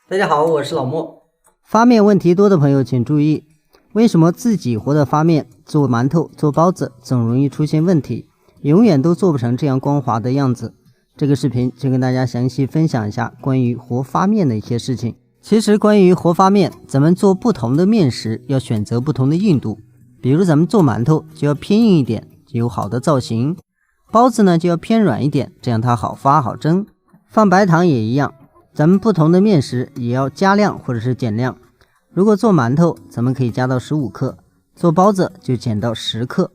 大家好，我是老莫。发面問題多的朋友請注意，為什麼自己和的發面做饅頭做包子總容易出現問題，永遠都做不成這樣光滑的樣子。這個視頻就跟大家詳細分享一下關於和發面的一些事情。其實關於和發面，咱們做不同的面食要選擇不同的硬度，比如咱們做饅頭就要偏硬一點，就有好的造型，包子呢就要偏軟一點，這樣它好發好蒸。放白糖也一樣，咱们不同的面食也要加量或者是減量。如果做饅頭咱们可以加到15克，做包子就減到10克，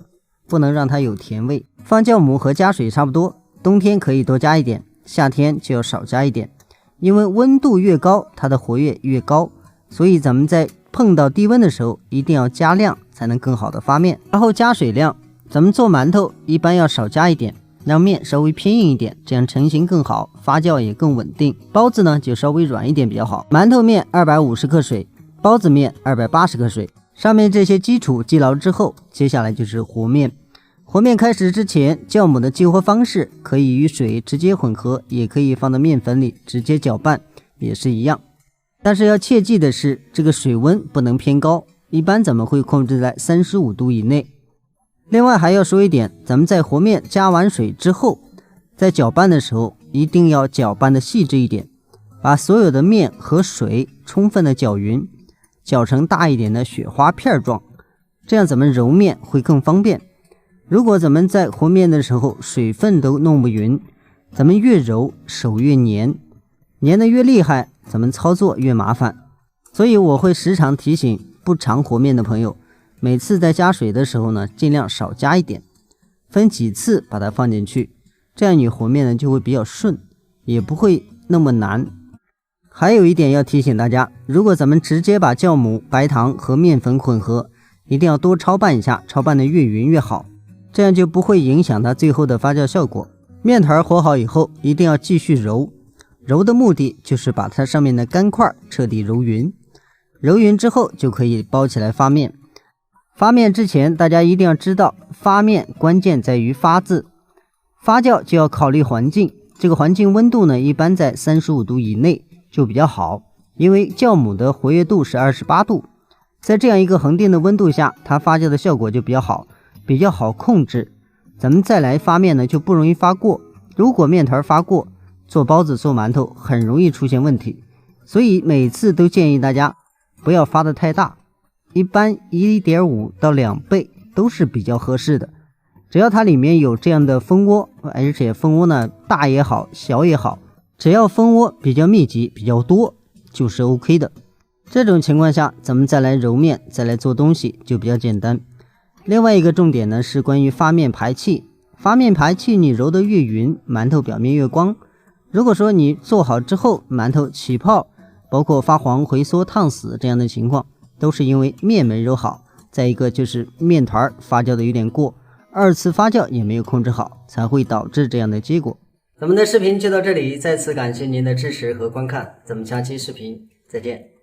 不能讓它有甜味。放酵母和加水差不多，冬天可以多加一點，夏天就要少加一點，因為溫度越高它的活躍越高，所以咱們在碰到低溫的時候一定要加量才能更好的發面。然後加水量，咱們做饅頭一般要少加一點，讓面稍微偏硬一點，這樣成型更好，發酵也更穩定。包子呢就稍微軟一點比較好。饅頭面250克水，包子面280克水。上面這些基礎記牢之後，接下來就是和面。和面開始之前，酵母的激活方式可以與水直接混合，也可以放到面粉裡直接攪拌，也是一樣。但是要切記的是，這個水溫不能偏高，一般咱們會控制在35度以內。另外還要說一點，咱們在和面加完水之後，在攪拌的時候一定要攪拌的細緻一點，把所有的面和水充分的攪勻，攪成大一點的雪花片狀，這樣咱們揉面會更方便。如果咱們在和面的時候水分都弄不匀，咱們越揉手越黏，黏得越厲害，咱們操作越麻煩。所以我會時常提醒不常和面的朋友，每次在加水的時候呢，盡量少加一點，分幾次把它放進去，這樣你和面呢就會比較順，也不會那麼難。還有一點要提醒大家，如果咱們直接把酵母、白糖和面粉混合，一定要多焯拌一下，焯拌的越匀越好，這樣就不會影響它最後的發酵效果。面團和好以後，一定要繼續揉，揉的目的就是把它上面的乾塊徹底揉匀，揉匀之後就可以包起來發面。發面之前，大家一定要知道，發面關鍵在於發字，發酵就要考慮環境，這個環境溫度呢，一般在35度以內就比較好，因為酵母的活躍度是28度，在這樣一個恆定的溫度下，它發酵的效果就比較好控制。咱們再來發面呢，就不容易發過。如果面團發過，做包子做饅頭很容易出現問題，所以每次都建議大家不要發得太大，一般 1.5 到2倍都是比較合適的。只要它裡面有這樣的蜂窩，而且蜂窩呢大也好小也好，只要蜂窩比較密集比較多就是 OK 的。這種情況下咱們再來揉面再來做東西就比較簡單。另外一個重點呢是關於發面排氣。發面排氣你揉得越匀，饅頭表面越光。如果說你做好之後饅頭起泡，包括發黃回縮燙死這樣的情況，都是因為面沒揉好，再一個就是面團發酵的有點過，二次發酵也沒有控制好，才會導致這樣的結果。咱們的視頻就到這裡，再次感謝您的支持和觀看，咱們下期視頻再見。